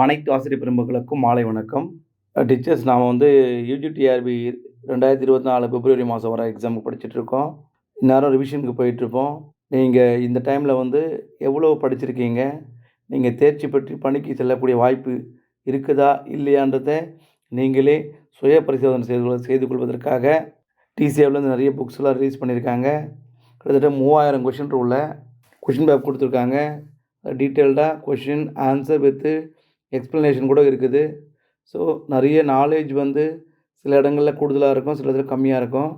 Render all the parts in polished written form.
அனைத்து ஆசிரியர் பெருமக்களுக்கும் மாலை வணக்கம். டீச்சர்ஸ் நாம வந்து யுஜிடிஆர்பி 2024 பிப்ரவரி மாதம் வர எக்ஸாமுக்கு படிச்சுட்ருக்கோம். இந்நேரம் ரிவிஷனுக்கு போயிட்டுருப்போம். நீங்கள் இந்த டைமில் வந்து எவ்வளோ படிச்சிருக்கீங்க? நீங்கள் தேர்ச்சி பெற்று பணிக்கு செல்லக்கூடிய வாய்ப்பு இருக்குதா? இல்லையான்றத நீங்களே சுய பரிசோதனை செய்து கொள்வதற்காக டிசிஏவிலேருந்து நிறைய புக்ஸ்லாம் ரிலீஸ் பண்ணியிருக்காங்க. கிட்டத்தட்ட 3000 கொஷின் உள்ள கொஷின் பேப்பர் கொடுத்துருக்காங்க. டீட்டெயில்டாக கொஷின் ஆன்சர் வித்து எக்ஸ்ப்ளனேஷன் கூட இருக்குது. ஸோ நிறைய நாலேஜ் வந்து சில இடங்களில் கூடுதலாக இருக்கும், சில இதில் கம்மியாக இருக்கும்.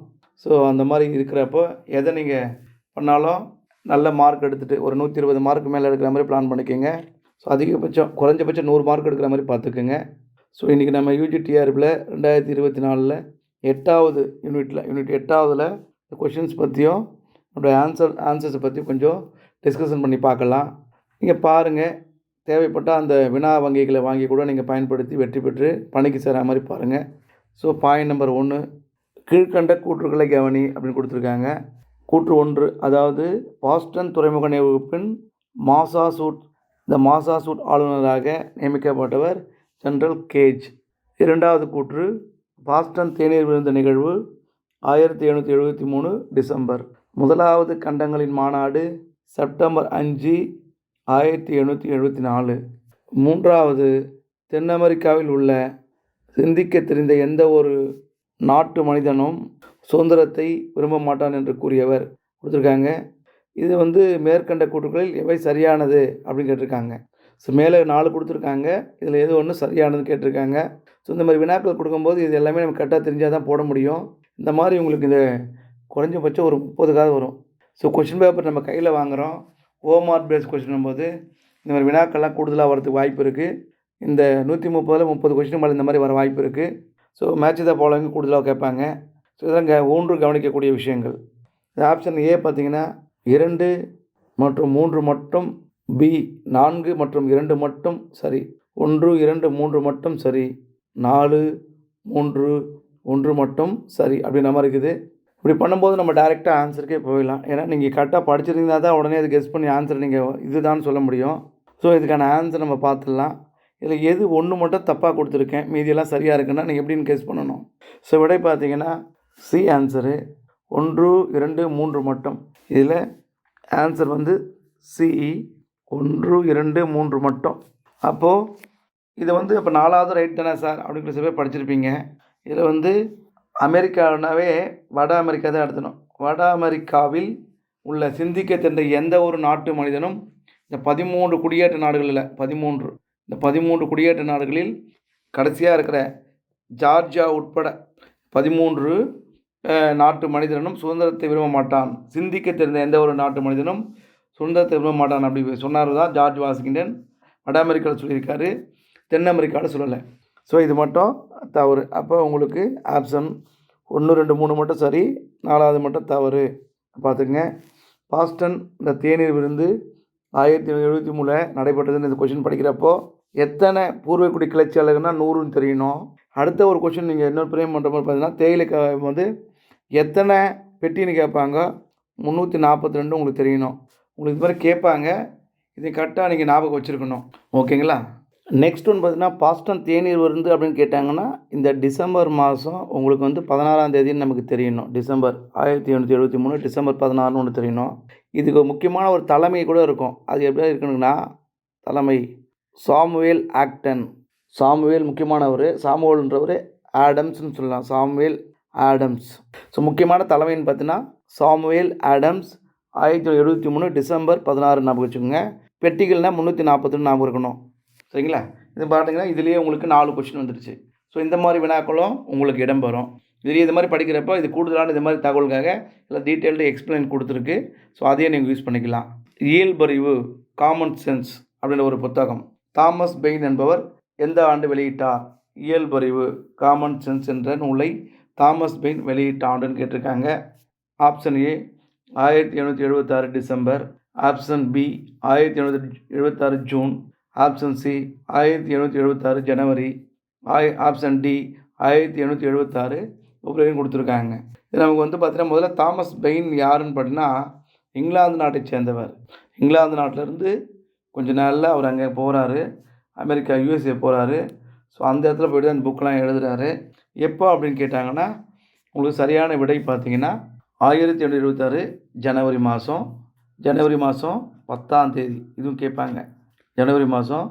ஸோ அந்த மாதிரி இருக்கிறப்போ எதை நீங்கள் பண்ணாலும் நல்ல மார்க் எடுத்துகிட்டு ஒரு 120 மார்க் மேலே எடுக்கிற மாதிரி பிளான் பண்ணிக்கோங்க. ஸோ குறைஞ்சபட்சம் 100 மார்க் எடுக்கிற மாதிரி பார்த்துக்குங்க. ஸோ இன்றைக்கி நம்ம யூஜிடிஆர்பியில் 2024 8வது யூனிட் 8வதில் கொஷின்ஸ் பற்றியும் நம்மளுடைய ஆன்சர்ஸை பற்றி கொஞ்சம் டிஸ்கஷன் பண்ணி பார்க்கலாம். நீங்கள் பாருங்கள், தேவைப்பட்டால் அந்த வினா வங்கிகளை வாங்கி கூட நீங்கள் பயன்படுத்தி வெற்றி பெற்று பணிக்கு சேர மாதிரி பாருங்கள். ஸோ பாயிண்ட் நம்பர் 1, கீழ்கண்ட கூற்றுக்களை கவனி அப்படின்னு கொடுத்துருக்காங்க. கூற்று 1, அதாவது பாஸ்டன் துறைமுக நிகழ்வின் மாசாசூட் ஆளுநராக நியமிக்கப்பட்டவர் ஜெனரல் கேஜ். 2வது கூற்று, பாஸ்டன் தேநீர் விருந்த நிகழ்வு 1773 டிசம்பர். 1வது கண்டங்களின் மாநாடு செப்டம்பர் 5, 1774. 3வது, தென் அமெரிக்காவில் உள்ள சிந்திக்க தெரிந்த எந்த ஒரு நாட்டு மனிதனும் சுதந்திரத்தை விரும்ப மாட்டான் என்று கூறியவர் கொடுத்துருக்காங்க. இது வந்து மேற்கண்ட கூற்றுக்களில் எவை சரியானது அப்படின்னு கேட்டிருக்காங்க. ஸோ மேலே 4 கொடுத்துருக்காங்க, இதில் எது ஒன்று சரியானதுன்னு கேட்டிருக்காங்க. ஸோ இந்த மாதிரி வினாக்கள் கொடுக்கும்போது இது எல்லாமே நம்ம கரெக்டாக தெரிஞ்சால் தான் போட முடியும். இந்த மாதிரி உங்களுக்கு இந்த குறைஞ்சபட்சம் ஒரு 30 வரும். ஸோ கொஷின் பேப்பர் நம்ம கையில் வாங்குகிறோம், ஓமார்க் பேஸ் கொஷின் போது இந்த மாதிரி வினாக்கள்லாம் கூடுதலாக வரதுக்கு வாய்ப்பு இருக்குது. இந்த 130ல் 30 கொஷின் மேலே இந்த மாதிரி வர வாய்ப்பு இருக்குது. ஸோ மேட்ச் த ஃபாலோவிங் கூடுதலாக கேட்பாங்க. ஸோ இதெல்லாம் ஊன்று கவனிக்கக்கூடிய விஷயங்கள். இந்த ஆப்ஷன் ஏ பார்த்திங்கன்னா 2 மற்றும் 3 மட்டும், பி 4 மற்றும் 2 மட்டும் சரி, 1 2 3 மட்டும் சரி, 4 3 1 மட்டும் சரி அப்படின்ற மாதிரி இருக்குது. இப்படி பண்ணும்போது நம்ம டைரெக்டாக ஆன்சருக்கே போயிடலாம். ஏன்னா நீங்கள் கரெக்டாக படிச்சிருந்தீங்கன்னா தான் உடனே அது கெஸ் பண்ணி ஆன்சர் நீங்கள் இதுதான் சொல்ல முடியும். ஸோ இதுக்கான ஆன்சர் நம்ம பார்த்துடலாம். இதில் எது ஒன்று மட்டும் தப்பாக கொடுத்துருக்கேன், மீதியெல்லாம் சரியாக இருக்குன்னா நீங்கள் எப்படின்னு கெஸ் பண்ணணும். ஸோ விடை பார்த்தீங்கன்னா சி ஆன்சரு 1 2 3 மட்டும். இதில் ஆன்சர் வந்து சி 1 2 3 மட்டும். அப்போது இதை வந்து இப்போ 4வது ரைட் தானே சார் அப்படிங்கிற சில பேர் படிச்சிருப்பீங்க. இதில் வந்து அமெரிக்கானாவே வட அமெரிக்கா தான் எடுத்தணும். வட அமெரிக்காவில் உள்ள சிந்திக்க தெரிந்த எந்த ஒரு நாட்டு மனிதனும் இந்த 13 குடியேற்ற நாடுகளில் இந்த 13 குடியேற்ற நாடுகளில் கடைசியாக இருக்கிற ஜார்ஜியா உட்பட 13 நாட்டு மனிதனும் சுதந்திரத்தை விரும்ப மாட்டான். சிந்திக்க தெரிந்த எந்த ஒரு நாட்டு மனிதனும் சுதந்திரத்தை விரும்ப மாட்டான் அப்படி சொன்னார் தான் ஜார்ஜ் வாஷிங்டன். வட அமெரிக்காவில் சொல்லியிருக்காரு, தென் அமெரிக்காவில் சொல்லலை. ஸோ இது மட்டும் தவறு. அப்போ உங்களுக்கு ஆப்ஷன் 1 2 3 மட்டும் சரி, 4வது மட்டும் தவறு. பார்த்துங்க, பாஸ்டன் இந்த தேநீர் விருந்து 1773 நடைபெற்றதுன்னு இந்த கொஷின் படிக்கிறப்போ எத்தனை பூர்வக்குடி கிளர்ச்சியாளர்கள்னா 100ன்னு தெரியணும். அடுத்த ஒரு கொஷின் நீங்கள் இன்னொரு பிரேம் பண்ணுற மாதிரி பார்த்தீங்கன்னா தேயிலை வந்து எத்தனை பெட்டின்னு கேட்பாங்க, 342 உங்களுக்கு தெரியணும். உங்களுக்கு இது மாதிரி கேட்பாங்க, இதை கரெக்டாக நீங்கள் ஞாபகம் வச்சுருக்கணும். ஓகேங்களா? நெக்ஸ்ட் ஒன்று பார்த்தீங்கன்னா பாஸ்டன் தேநீர் விருந்து அப்படின்னு கேட்டாங்கன்னா இந்த டிசம்பர் மாதம் உங்களுக்கு வந்து 16ஆம் தேதின்னு நமக்கு தெரியணும். டிசம்பர் 1773 டிசம்பர் 16ன்னு ஒன்று தெரியணும். இதுக்கு முக்கியமான ஒரு தலைமை கூட இருக்கும். அது எப்படி இருக்கணுங்கன்னா தலைமை சாமுவேல் ஆக்டன். சாமுவேல் முக்கியமானவர், சாமுவேல்ன்றவர் ஆடம்ஸ்னு சொல்லலாம், சாமுவேல் ஆடம்ஸ். ஸோ முக்கியமான தலைமைன்னு பார்த்தீங்கன்னா சாமுவேல் ஆடம்ஸ். 1773 டிசம்பர் 16 ஞாபகம் வச்சுக்கோங்க. பெட்டிகள்னால் 342 ஞாபகம் இருக்கணும். சரிங்களா? இது பார்த்தீங்கன்னா இதுலேயே உங்களுக்கு 4 கொஷின் வந்துடுச்சு. ஸோ இந்த மாதிரி வினாக்களும் உங்களுக்கு இடம் பெறும். இதுலேயே இது மாதிரி படிக்கிறப்போ இது கூடுதலான இது மாதிரி தகவலுக்காக இல்லை டீட்டெயில்டு எக்ஸ்பிளைன் கொடுத்துருக்கு. ஸோ அதையே நீங்கள் யூஸ் பண்ணிக்கலாம். இயல்பறிவு காமன் சென்ஸ் அப்படின்ற ஒரு புத்தகம் தாமஸ் பெயின் என்பவர் எந்த ஆண்டு வெளியிட்டார்? இயல்பறிவு காமன் சென்ஸ் என்ற நூலை தாமஸ் பெயின் வெளியிட்ட ஆண்டுன்னு கேட்டிருக்காங்க. Option A 1776 December, option B 1776 June, option C 1776 ஜனவரி, ஆப்ஷன் டி 1776 பிப்ரவரி கொடுத்துருக்காங்க. இது நமக்கு வந்து பார்த்தீங்கன்னா முதல்ல தாமஸ் பெயின் யாருன்னு பார்த்தீங்கன்னா இங்கிலாந்து நாட்டை சேர்ந்தவர். இங்கிலாந்து நாட்டிலேருந்து கொஞ்ச நாளில் அவர் அங்கே போகிறாரு. அமெரிக்கா யூஎஸ்ஏ போகிறாரு. ஸோ அந்த இடத்துல போய்ட்டு தான் அந்த புக்கெலாம் எழுதுகிறாரு. எப்போ அப்படின்னு கேட்டாங்கன்னா, உங்களுக்கு சரியான விடை பார்த்தீங்கன்னா 1876 ஜனவரி மாதம் ஜனவரி மாதம் 10ஆம் தேதி. இதுவும் கேட்பாங்க. ஜனவரி மாதம்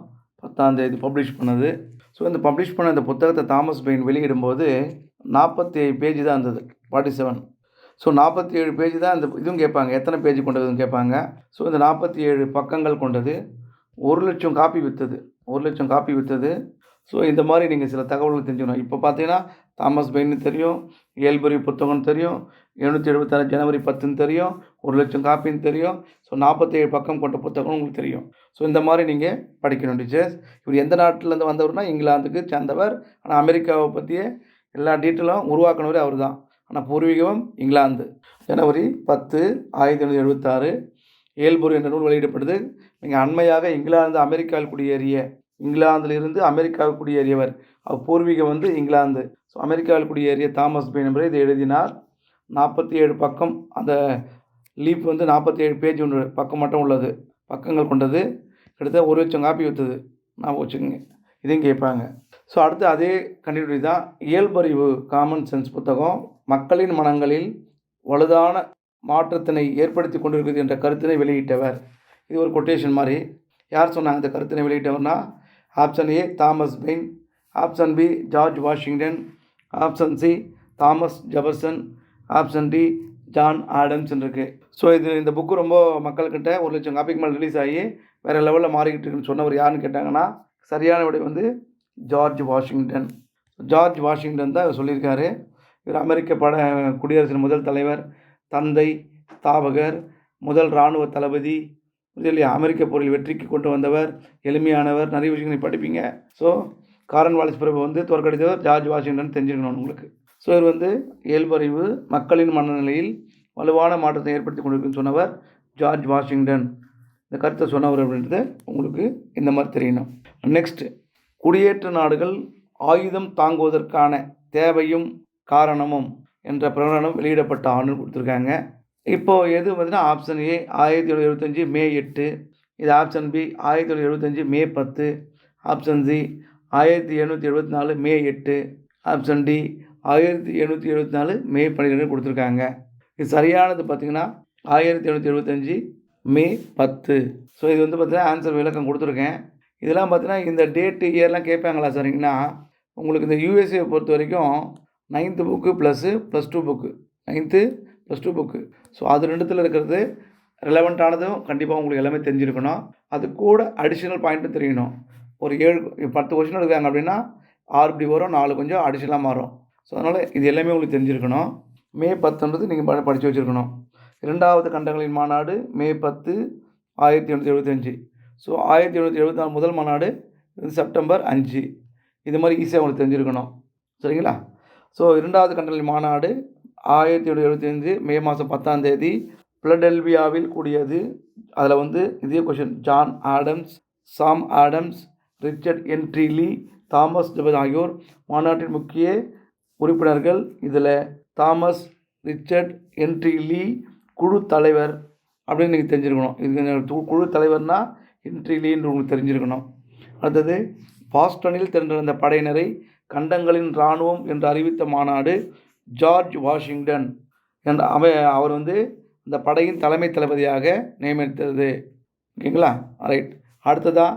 10ஆம் தேதி பப்ளிஷ் பண்ணது. ஸோ இந்த பப்ளிஷ் பண்ண இந்த புத்தகத்தை தாமஸ் பெயின் வெளியிடும்போது 47 பேஜ் தான் இருந்தது. 47. ஸோ 47 பேஜ் தான் இந்த இதுவும் கேட்பாங்க. எத்தனை பேஜ் கொண்டதுன்னு கேட்பாங்க. ஸோ இந்த 47 பக்கங்கள் கொண்டது. 1,00,000 காப்பி விற்றது. 1,00,000 காப்பி விற்றது. ஸோ இந்த மாதிரி நீங்கள் சில தகவல்கள் தெரிஞ்சுக்கணும். இப்போ பார்த்தீங்கன்னா தாமஸ் பெயின்னு தெரியும், ஏல்பரி புத்தகம்னு தெரியும், 776 ஜனவரி 10ன்னு தெரியும், 1,00,000 காப்பின்னு தெரியும். ஸோ 47 பக்கம் கொண்ட புத்தகம் உங்களுக்கு தெரியும். ஸோ இந்த மாதிரி நீங்கள் படிக்கணும் டீச்சர்ஸ். இவர் எந்த நாட்டிலேருந்து வந்தவர்னா இங்கிலாந்துக்கு சேர்ந்தவர். ஆனால் அமெரிக்காவை பற்றிய எல்லா டீட்டெயிலும் உருவாக்கினவர் அவர் தான். ஆனால் பூர்வீகம் இங்கிலாந்து. ஜனவரி 10 1876 ஏல்புரி என்ற நூல் வெளியிடப்படுது. நீங்கள் அண்மையாக இங்கிலாந்திலிருந்து அமெரிக்காவுக்கு குடியேறியவர். அவர் பூர்வீகம் வந்து இங்கிலாந்து. ஸோ அமெரிக்காவில் குடியேறிய தாமஸ் பெயின் என்பவர் இதை எழுதினார். 47 பக்கம். அந்த லீப் வந்து 47 பேஜ் ஒன்று பக்கம் மட்டும் உள்ளது. பக்கங்கள் கொண்டது. கிட்டத்தட்ட 1,00,000 காப்பி விற்றுது. ஞாபகம் வச்சுக்கோங்க. இதையும் கேட்பாங்க. ஸோ அடுத்து அதே கண்டினியூட்டி தான் இயல்பறிவு காமன் சென்ஸ் புத்தகம். மக்களின் மனங்களில் வலுதான மாற்றத்தினை ஏற்படுத்தி கொண்டிருக்கிறது என்ற கருத்தினை வெளியிட்டவர். இது ஒரு கொட்டேஷன் மாதிரி. யார் சொன்னாங்க இந்த கருத்தினை வெளியிட்டவர்னா? Option A Thomas Paine, option B George Washington, option C Thomas Jefferson, option D John Adams இருக்குது. ஸோ இந்த புக்கு ரொம்ப மக்கள்கிட்ட 1,00,000 காப்பிக்கு மேலே ரிலீஸ் ஆகி வேறு லெவலில் மாறிக்கிட்டு இருக்குன்னு சொன்னவர் யாருன்னு கேட்டாங்கன்னா, சரியான விடை வந்து ஜார்ஜ் வாஷிங்டன். ஜார்ஜ் வாஷிங்டன் தான் இவர் சொல்லியிருக்காரு. இவர் அமெரிக்க குடியரசின் முதல் தலைவர், தந்தை, ஸ்தாபகர், முதல் இராணுவ தளபதி, இல்லையா, அமெரிக்க போரில் வெற்றிக்கு கொண்டு வந்தவர், எளிமையானவர், நிறைய விஷயங்களை படிப்பீங்க. ஸோ காரன்வாலிஸ் பிரபு வந்து தோற்கடித்தவர் ஜார்ஜ் வாஷிங்டன் தெரிஞ்சுக்கணும் உங்களுக்கு. ஸோ இவர் வந்து இயல்பறிவு மக்களின் மனநிலையில் வலுவான மாற்றத்தை ஏற்படுத்தி கொண்டிருக்குன்னு சொன்னவர் ஜார்ஜ் வாஷிங்டன். இந்த கருத்தை சொன்னவர் அப்படின்றது உங்களுக்கு இந்த மாதிரி தெரியணும். நெக்ஸ்ட், குடியேற்ற நாடுகள் ஆயுதம் தாங்குவதற்கான தேவையும் காரணமும் என்ற பிரகடனம் வெளியிடப்பட்ட ஆண்டு கொடுத்துருக்காங்க. இப்போது எது பார்த்தீங்கன்னா ஆப்ஷன் ஏ 1775 மே 8, இது ஆப்ஷன் பி 1775 மே 10, ஆப்ஷன் சி 1774 மே 8, ஆப்ஷன் டி 1774 மே 12 கொடுத்துருக்காங்க. இது சரியானது பார்த்திங்கன்னா 1775 மே 10. ஸோ இது வந்து பார்த்திங்கன்னா ஆன்சர் விளக்கம் கொடுத்துருக்கேன். இதெல்லாம் பார்த்தீங்கன்னா இந்த டேட்டு இயர்லாம் கேட்பாங்களா சரிங்கன்னா, உங்களுக்கு இந்த யூஎஸ்ஏ பொறுத்த வரைக்கும் 9th book +2 book, 9th +2 book. So அது ரெண்டுத்தில் இருக்கிறது ரிலவெண்ட்டானதும் கண்டிப்பாக உங்களுக்கு எல்லாமே தெரிஞ்சிருக்கணும். அது கூட அடிஷ்னல் பாயிண்ட்டும் தெரியணும். ஒரு 10 கொஸ்டின் எடுக்கிறாங்க அப்படின்னா 6 இப்படி வரும், 4 கொஞ்சம் அடிஷ்னலாக மாறும். ஸோ அதனால் இது எல்லாமே உங்களுக்கு தெரிஞ்சிருக்கணும். மே 10 நீங்கள் படித்து வச்சுருக்கணும். 2வது கண்டங்களின் மாநாடு மே 10 1875. ஸோ 1774 முதல் மாநாடு செப்டம்பர் 5. இது மாதிரி ஈஸியாக உங்களுக்கு தெரிஞ்சிருக்கணும். சரிங்களா? ஸோ 2வது கண்டங்களின் மாநாடு 1775 மே மாதம் 10ஆம் தேதி பிலடெல்பியாவில் கூடியது. அதில் வந்து இதே கொஷின், ஜான் ஆடம்ஸ், சாம் ஆடம்ஸ், ரிச்சர்ட் என்ட்ரி லீ, தாமஸ் ஜெஃபர்சன் ஆகியோர் மாநாட்டின் முக்கிய உறுப்பினர்கள். இதில் தாமஸ், ரிச்சர்ட் என்ட்ரி லீ குழு தலைவர் அப்படின்னு நீங்கள் தெரிஞ்சிருக்கணும். இது குழு தலைவர்னால் என்ட்ரி லீன்னு உங்களுக்கு தெரிஞ்சிருக்கணும். அடுத்தது, பாஸ்டனில் திரண்டிருந்த படையினரை கண்டங்களின் இராணுவம் என்று அறிவித்த மாநாடு ஜார்ஜ் வாஷிங்டன் என்ற அவர் வந்து இந்த படையின் தலைமை தளபதியாக நியமித்தது. ஓகேங்களா? ரைட். அடுத்ததாக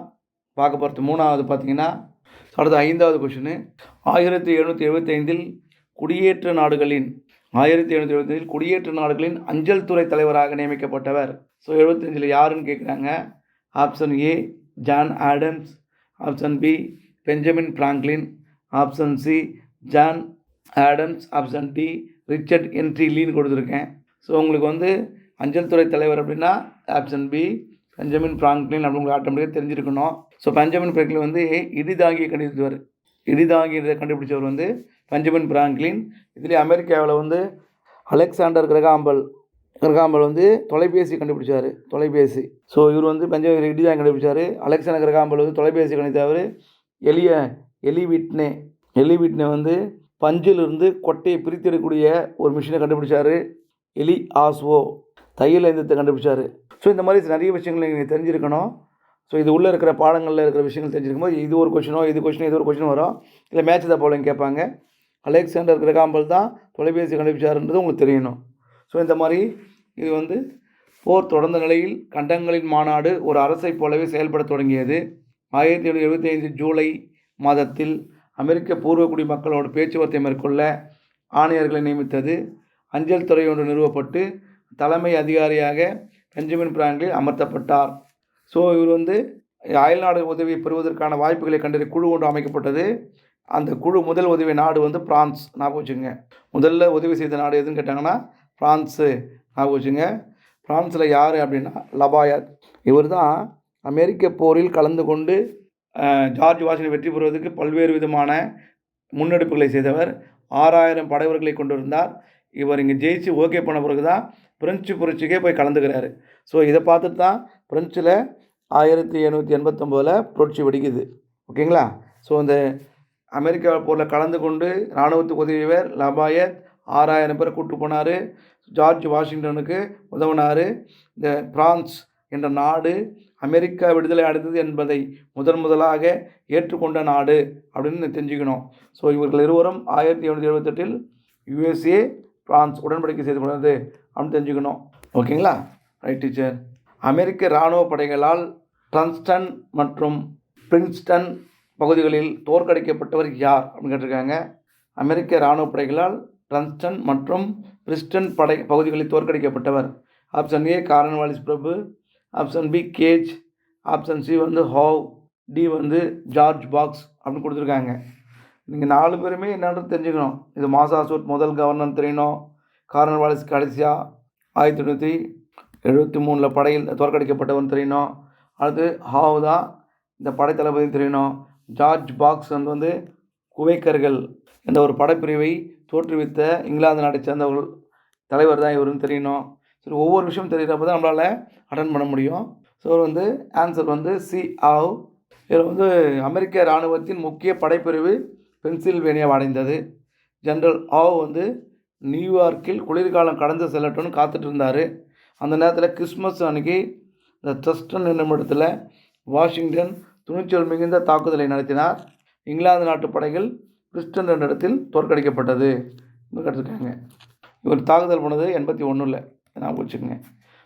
பார்க்க போகிறது 3வது பார்த்தீங்கன்னா, அடுத்த 5வது கொஷினு, 1775 குடியேற்ற நாடுகளின் அஞ்சல் துறை தலைவராக நியமிக்கப்பட்டவர். ஸோ 75 யாருன்னு கேட்குறாங்க. Option A John Adams, option B Benjamin Franklin, option C John Adams, option D Richard Henry லீன்னு கொடுத்துருக்கேன். ஸோ உங்களுக்கு வந்து அஞ்சல் துறை தலைவர் அப்படின்னா ஆப்ஷன் பி பெஞ்சமின் பிராங்க்லின் அப்படின்னு உங்களுக்கு ஆட்டோமேட்டிக்காக தெரிஞ்சிருக்கணும். ஸோ பெஞ்சமின் பிராங்க்லின் வந்து இடிதாங்கியை கண்டுபிடிச்சவர் வந்து பெஞ்சமின் பிராங்க்லின். இதுலேயே அமெரிக்காவில் வந்து அலெக்சாண்டர் கிரகாம்பல் வந்து தொலைபேசி கண்டுபிடிச்சார். ஸோ இவர் வந்து பெஞ்சமின் இடிதாங்கி கண்டுபிடிச்சார். அலெக்சாண்டர் கிரகாம்பல் வந்து தொலைபேசி கணித்தவர். எலி விட்னே வந்து பஞ்சிலிருந்து கொட்டையை பிரித்தெடுக்கக்கூடிய ஒரு மிஷினை கண்டுபிடிச்சார். எலி ஆஸ்வோ தையல் எந்திரத்தை கண்டுபிடிச்சார். ஸோ இந்த மாதிரி நிறைய விஷயங்களை நீங்கள் தெரிஞ்சிருக்கணும். ஸோ இது உள்ளே இருக்கிற பாடங்களில் இருக்கிற விஷயங்கள் தெரிஞ்சிருக்கும் போது இது ஒரு கொஷினோ வரும். இல்லை மேட்ச் த ஃபாலோயிங் கேட்பாங்க. அலெக்சாண்டர் கிரகாம்பல் தான் தொலைபேசி கண்டுபிடிச்சாருன்றது உங்களுக்கு தெரியணும். ஸோ இந்த மாதிரி இது வந்து போர் தொடர்ந்த நிலையில் கண்டங்களின் மாநாடு ஒரு அரசை போலவே செயல்பட தொடங்கியது. 1775 ஜூலை மாதத்தில் அமெரிக்க பூர்வக்குடி மக்களோடு பேச்சுவார்த்தை மேற்கொள்ள ஆணையர்களை நியமித்தது. அஞ்சல் துறை ஒன்று நிறுவப்பட்டு தலைமை அதிகாரியாக பெஞ்சமின் பிராங்க்லின் அமர்த்தப்பட்டார். ஸோ இவர் வந்து அயல்நாடு உதவியை பெறுவதற்கான வாய்ப்புகளை கண்டறிய குழு ஒன்று அமைக்கப்பட்டது. அந்த குழு முதல் உதவி நாடு வந்து பிரான்ஸ். ஞாபகம் வச்சுங்க. முதல்ல உதவி செய்த நாடு எதுன்னு கேட்டாங்கன்னா பிரான்ஸு. ஞாபகம் வச்சுங்க. பிரான்ஸில் யார் அப்படின்னா லபாயத். இவர் தான் அமெரிக்க போரில் கலந்து கொண்டு ஜார்ஜ் வாஷிங்டன் வெற்றி பெறுவதற்கு பல்வேறு விதமான முன்னெடுப்புகளை செய்தவர். 6000 படைவர்களை கொண்டு இருந்தார். இவர் இங்கே ஜெயிச்சு ஓகே பண்ண பிறகு தான் பிரெஞ்சு புரட்சிக்கே போய் கலந்துக்கிறாரு. ஸோ இதை பார்த்துட்டு தான் பிரெஞ்சில் 1789 புரட்சி வெடிக்குது. ஓகேங்களா? ஸோ இந்த அமெரிக்கா போரில் கலந்து கொண்டு இராணுவத்துக்கு உதவியவர் லபாயத் 6000 பேரை கூப்பிட்டு போனார். ஜார்ஜ் வாஷிங்டனுக்கு உதவினார். இந்த பிரான்ஸ் என்ற நாடு அமெரிக்கா விடுதலை அடைந்தது என்பதை முதலாக ஏற்றுக்கொண்ட நாடு அப்படின்னு தெரிஞ்சுக்கணும். ஸோ இவர்கள் இருவரும் 1778 USA பிரான்ஸ் உடன்படிக்கை செய்து கொண்டது அப்படின்னு தெரிஞ்சுக்கணும். ஓகேங்களா? Right teacher. அமெரிக்க இராணுவ படைகளால் ட்ரன்ஸ்டன் மற்றும் பிரின்ஸ்டன் பகுதிகளில் தோற்கடிக்கப்பட்டவர் யார் அப்படின்னு கேட்டிருக்காங்க. அமெரிக்க இராணுவ படைகளால் ட்ரன்ஸ்டன் மற்றும் பிரின்ஸ்டன் பகுதிகளில் தோற்கடிக்கப்பட்டவர். ஆப்ஷன் ஏ கார்ன்வாலிஸ் பிரபு, option B Gage, option C வந்து ஹோவ், டி வந்து ஜார்ஜ் பாக்ஸ் அப்படின்னு கொடுத்துருக்காங்க. நீங்கள் 4 பேருமே என்னன்றது தெரிஞ்சுக்கணும். இது மாசாசூட் முதல் கவர்னர் தெரியணும். கார்ன்வாலிஸ் கடைசியாக 1873 படையில் தோற்கடிக்கப்பட்டவன் தெரியணும். அடுத்து ஹாவ் தான் இந்த படைத்தளபதி தெரியணும். ஜார்ஜ் பாக்ஸ் வந்து குவைக்கர்கள் என்ற ஒரு படைப்பிரிவை தோற்றுவித்த இங்கிலாந்து நாட்டை சேர்ந்தவர்கள் தலைவர் தான் இவருன்னு தெரியணும். சரி, ஒவ்வொரு விஷயம் தெரிகிறப்ப தான் நம்மளால் அட்டன் பண்ண முடியும். ஸோ வந்து ஆன்சர் வந்து சி ஆவ். இதில் வந்து அமெரிக்க இராணுவத்தின் முக்கிய படைப்பிரிவு பென்சில்வேனியாவை அடைந்தது. ஜெனரல் ஆவ் வந்து நியூயார்க்கில் குளிர்காலம் கடந்து செல்லட்டும்னு காத்துட்டு இருந்தார். அந்த நேரத்தில் கிறிஸ்மஸ் அன்னைக்கு இந்த ட்ரஸ்டன் என்னும் இடத்துல வாஷிங்டன் துணிச்சல் மிகுந்த தாக்குதலை நடத்தினார். இங்கிலாந்து நாட்டு படைகள் பிரிஸ்டன் என்ற இடத்தில் தோற்கடிக்கப்பட்டது கற்றுருக்காங்க. இவர் தாக்குதல் பண்ணது 81 நான் வச்சுக்கோங்க.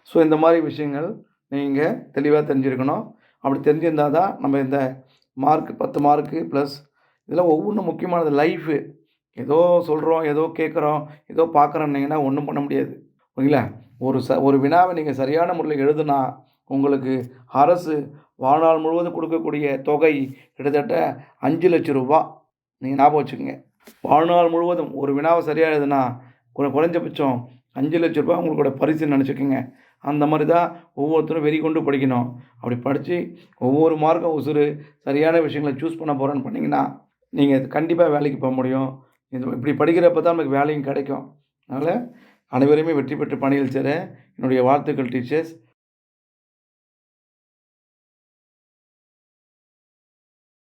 ஸோ இந்த மாதிரி விஷயங்கள் நீங்கள் தெளிவாக தெரிஞ்சிருக்கணும். அப்படி தெரிஞ்சிருந்தால் தான் நம்ம இந்த மார்க் 10 மார்க்கு ப்ளஸ் இதெல்லாம் ஒவ்வொன்றும் முக்கியமானது. லைஃபு ஏதோ சொல்கிறோம், ஏதோ கேட்குறோம், ஏதோ பார்க்குறோன்னீங்கன்னா ஒன்றும் பண்ண முடியாது. ஓகேங்களா? ஒரு வினாவை நீங்கள் சரியான முறையில் எழுதுனா உங்களுக்கு அரசு வாழ்நாள் முழுவதும் கொடுக்கக்கூடிய தொகை கிட்டத்தட்ட 5 லட்சம் ரூபா. நீங்கள் ஞாபகம் வச்சுக்கோங்க. வாழ்நாள் முழுவதும் ஒரு வினாவை சரியாக எழுதுனா குறைஞ்சபட்சம் 5 லட்ச ரூபா உங்களோட பரிசுன்னு நினச்சிக்கோங்க. அந்த மாதிரி தான் ஒவ்வொருத்தரும் வெறி கொண்டு படிக்கணும். அப்படி படித்து ஒவ்வொரு மார்க்கும் உசுறு சரியான விஷயங்களை சூஸ் பண்ண போகிறேன்னு பண்ணிங்கன்னா நீங்கள் கண்டிப்பாக வேலைக்கு போக முடியும். இப்படி படிக்கிறப்ப தான் நமக்கு வேலையும் கிடைக்கும். அதனால் அனைவருமே வெற்றி பெற்று பணியில் சேர என்னுடைய வாழ்த்துக்கள் டீச்சர்ஸ்.